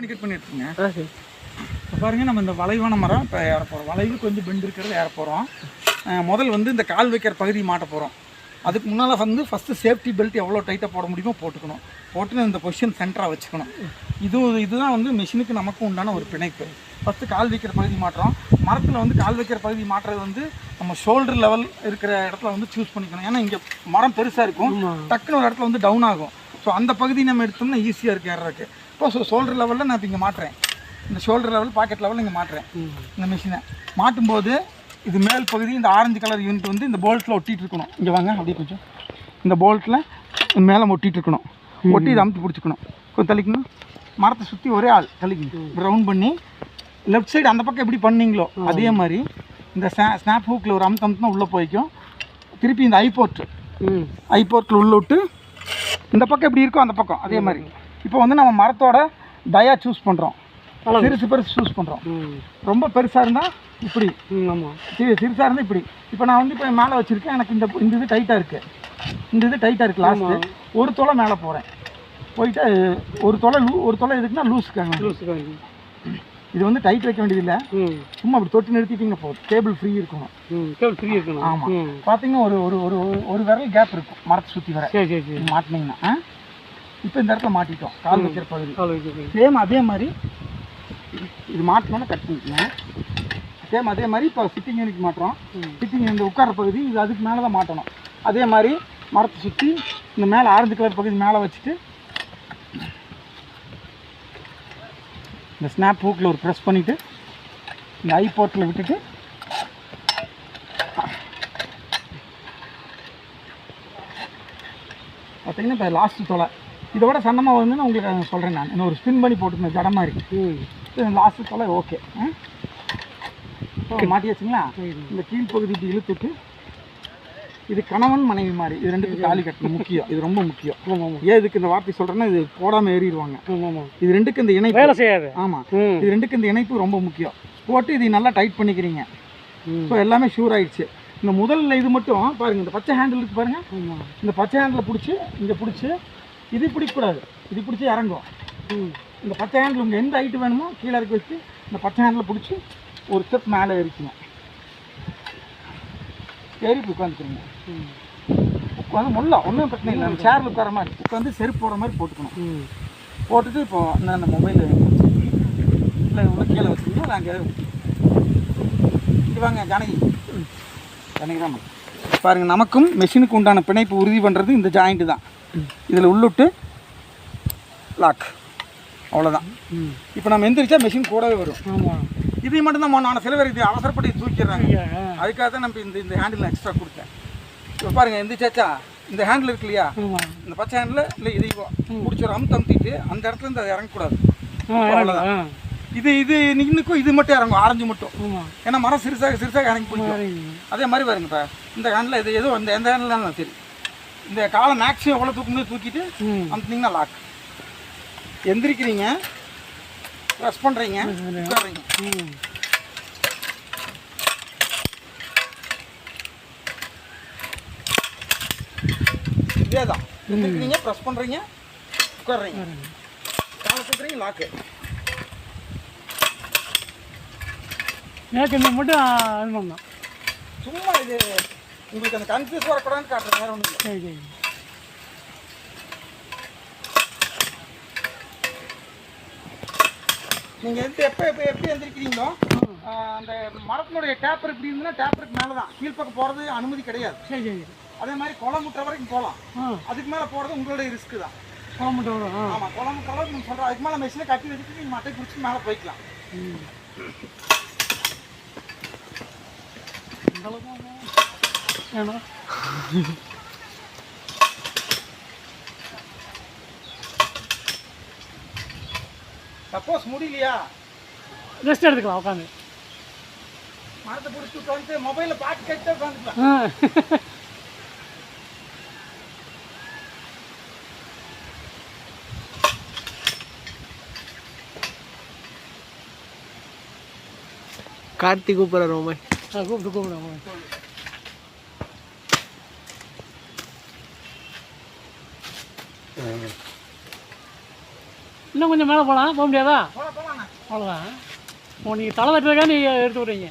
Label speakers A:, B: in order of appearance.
A: பண்ணி எடுத்துங்க. இப்போ பாருங்கள், நம்ம இந்த வளைவான மரம் இப்போ ஏற போகிறோம். வளைவு கொஞ்சம் பெண்டு இருக்கிறது ஏற போகிறோம். முதல் வந்து இந்த கால் வைக்கிற பகுதி மாட்ட போகிறோம். அதுக்கு முன்னால் வந்து ஃபஸ்ட்டு சேஃப்டி பெல்ட் எவ்வளோ டைட்டாக போட முடியுமோ போட்டுக்கணும். போட்டு இந்த பொசிஷன் சென்டராக வச்சுக்கணும். இதுதான் வந்து மிஷினுக்கு நமக்கும் உண்டான ஒரு பிணைப்பு. ஃபஸ்ட்டு கால் வைக்கிற பகுதி மாட்டுறோம். மரத்தில் வந்து கால் வைக்கிற பகுதி மாட்டுறது வந்து நம்ம ஷோல்டர் லெவல் இருக்கிற இடத்துல வந்து சூஸ் பண்ணிக்கணும். ஏன்னா இங்கே மரம் பெருசாக இருக்கும், டக்குன்னு ஒரு இடத்துல வந்து டவுன் ஆகும். ஸோ அந்த பகுதி நம்ம எடுத்தோம்னா ஈஸியாக இருக்குது ஏறதுக்கு. இப்போ ஷோல்டர் லெவலில் நான் இப்போ இங்கே மாட்டுறேன். இந்த ஷோல்டர் லெவல் பாக்கெட் லெவலில் இங்கே மாட்டுறேன். இந்த மிஷினை மாட்டும்போது இது மேல் பகுதி இந்த ஆரஞ்சு கலர் யூனிட் வந்து இந்த போல்ட்டில் ஒட்டிகிட்டு இருக்கணும். இங்கே வாங்க, அப்படியே கொஞ்சம் இந்த போல்ட்டில் மேலே ஒட்டிகிட்டு இருக்கணும். ஒட்டி இதை அமுத்தி பிடிச்சிக்கணும். கொஞ்சம் தள்ளிக்கணும். மரத்தை சுற்றி ஒரே ஆள் தள்ளிக்கணும். ரவுண்ட் பண்ணி லெஃப்ட் சைடு அந்த பக்கம் எப்படி பண்ணீங்களோ அதே மாதிரி இந்த ஸ்னாப் ஹூக்கில் ஒரு அமுத்தம்னா உள்ளே போய்க்கும். திருப்பி இந்த ஐபோர்ட்டில் உள்ளே விட்டு இந்த பக்கம் எப்படி இருக்கோ அந்த பக்கம் அதே மாதிரி. இப்போ வந்து நம்ம மரத்தோட டயா சூஸ் பண்ணுறோம். பெருசு சூஸ் பண்ணுறோம். ரொம்ப பெருசாக இருந்தால் இப்படி, சிறுசாக இருந்தால் இப்படி. இப்போ நான் வந்து இப்போ மேலே வச்சுருக்கேன். எனக்கு இந்த இது டைட்டாக இருக்குது. இந்த இது டைட்டாக இருக்குது. லாஸ்ட்டு ஒரு தொலை மேலே போகிறேன். போயிட்டு ஒரு தொலை எதுக்குன்னா லூஸுக்காங்க. இது வந்து டைட் வைக்க வேண்டியதில்லை. சும்மா அப்படி தொட்டு நிறுத்திட்டீங்க போதும். கேபிள் ஃப்ரீ இருக்கணும். ஆமாம், பார்த்தீங்கன்னா ஒரு ஒரு ஒரு விரல் கேப் இருக்கும் மரத்தை சுற்றி வர மாட்டினீங்கன்னா. இப்போ இந்த இடத்துல மாட்டிட்டோம் கால் வைக்கிற பகுதி. சேம் அதே மாதிரி இது மாட்டினோன்னா கட் பண்ணிக்கணும். சேம் அதே மாதிரி இப்போ சிட்டிங் யூனிட் மாட்டுறோம். சிட்டிங் இந்த உட்கார பகுதி இது அதுக்கு மேலே தான் மாட்டணும். அதே மாதிரி மரத்தை சுற்றி இந்த மேலே ஆரஞ்சு கலர் பகுதி மேலே வச்சுட்டு இந்த ஸ்னாப் ஹூக்கில் ஒரு ப்ரெஸ் பண்ணிவிட்டு இந்த ஐபோர்ட்டில் விட்டுட்டு பார்த்தீங்கன்னா இப்போ லாஸ்ட்டு தொலை இதோட சன்னமாக வருதுன்னு உங்களுக்கு சொல்கிறேன். நான் இன்னும் ஒரு ஸ்பின் பண்ணி போட்டுருந்தேன் ஜடம் மாதிரி. லாஸ்ட்டு தொலை ஓகே மாட்டியாச்சுங்களா. இந்த கீழ்ப்பகுதி இப்படி இழுத்துட்டு இது கணவன் மனைவி மாதிரி இது ரெண்டுக்கும் தாலி கட்டணும். முக்கியம், இது ரொம்ப முக்கியம். ஏன் இதுக்கு இந்த வார்த்தை சொல்கிறேன்னா இது போடாமல் ஏறிடுவாங்க. இது ரெண்டுக்கு இந்த இணைப்பு வேலை செய்யாது. ஆமாம், இது ரெண்டுக்கு இந்த இணைப்பு ரொம்ப முக்கியம். போட்டு இதை நல்லா டைட் பண்ணிக்கிறீங்க. ஸோ எல்லாமே ஷூர் ஆகிடுச்சு. இந்த முதல்ல இது மட்டும் பாருங்கள், இந்த பச்சை ஹேண்டில் இருக்குது பாருங்கள். இந்த பச்சை ஹேண்டில் பிடிச்சி இங்கே பிடிச்சி இது பிடிக்கக்கூடாது. இது பிடிச்சி இறங்கும். இந்த பச்சை ஹேண்டில் உங்களுக்கு எந்த ஹைட்டு வேணுமோ கீழே இறக்கி வச்சு இந்த பச்சை ஹேண்டில் பிடிச்சி ஒரு ஸ்டெப் மேலே ஏறிக்கணும். ஏறி உட்காந்துக்கிறீங்க. உட்காந்து முல்ல ஒன்றும் பிரச்சனை இல்லை. நம்ம சேரில் உட்கார மாதிரி உட்காந்து செருப்பு போடுற மாதிரி போட்டுக்கணும். போட்டுட்டு இப்போது நான் அந்த மொபைல் இல்லை இவ்வளோ கீழே வச்சுக்கணும். நாங்கள் வாங்க ஜானகி தான் பாருங்கள். நமக்கும் மெஷினுக்கு உண்டான பிணைப்பு உறுதி பண்ணுறது இந்த ஜாயிண்ட்டு தான். இதில் உள்ளுட்டு லாக், அவ்வளோதான். இப்போ நம்ம எந்திரிச்சா மெஷின் கூடவே வரும். ஆமாம், இதையும் மட்டும்தான் நான் சில பேர் இது அவசரப்பட்டு தூக்கிடுறாங்க. அதுக்காக தான் நம்ம இந்த ஹேண்டில் எக்ஸ்ட்ரா கொடுத்தேன். இப்போ பாருங்கள், எந்திரிச்சாச்சா இந்த ஹேண்டில் இருக்கு இல்லையா, இந்த பச்சை ஹேண்டில் இல்லை இதையும் பிடிச்சி ஒரு அமுத்திட்டு அந்த இடத்துல இருந்து அதை இறங்கக்கூடாது. அவ்வளோதான். இது நின்றுக்கும் இது மட்டும் இறங்கும், ஆரஞ்சு மட்டும். ஏன்னா மரம் சிறுசாக இறங்கி பிடிக்கும். அதே மாதிரி பாருங்க, இப்போ இந்த ஹேண்டில் இது எதுவும் எந்த ஹேண்டில் சரி இந்த காலை மேக்ஸிமம் எவ்வளோ தூக்கும்போது தூக்கிட்டு அமுத்தினீங்கன்னா லாக். எந்திரிக்கிறீங்க, ப்ரெஸ் பண்ணுறீங்க, உட்காடுறீங்க. இதே தான். எந்திரிக்கிறீங்க, ப்ரெஸ் பண்ணுறீங்க, உட்காடுறீங்க, காலை தூக்குறீங்க, லாக்கு.
B: எனக்கு இந்த மட்டும் அனுபவம் தான்.
A: சும்மா இது உங்களுக்கு அந்த கன்ஃபியூஸ் வரக்கூடாதுன்னு காட்டுறேன், வேறு ஒன்றும் இல்லை.
B: சரி.
A: நீங்கள் எப்போ எப்படி எந்திரிக்கிறீங்களோ அந்த மரத்தினுடைய டேப்பர் இப்படி இருந்ததுன்னா டேப்பருக்கு மேலே தான், கீழ்ப்பக்கம் போகிறது அனுமதி கிடையாது.
B: சரி.
A: அதே மாதிரி குளம் முட்டை வரைக்கும் போகலாம். அதுக்கு மேலே போகிறது உங்களுடைய ரிஸ்க்கு தான்.
B: குளம் முட்டை வரும்.
A: ஆமாம், குளம் முட்டை அளவுக்கு நீங்கள் சொல்கிறோம். அதுக்கு மேலே மெஷினை கட்டி வச்சுட்டு நீங்கள் மட்டை பிடிச்சி மேலே போய்க்கலாம். சப்போஸ் முடியலையா
B: ரெஸ்ட் எடுத்துக்கலாம். உட்காந்து
A: மரத்தை பிடிச்சி உட்காந்து மொபைலில் பாட்டு கேட்டு உட்காந்துக்கலாம்.
C: கார்த்திக் கூப்பிட்ற ரோமை
B: கூப்பிடுறோம். இன்னும் கொஞ்சம் மேலே போகலாம், போக முடியாதா?
A: போகலாண்ணா.
B: அவ்வளோதான். ஓ, நீங்கள் தலை தட்டுறதுக்காக நீங்கள் எடுத்து விட்றீங்க.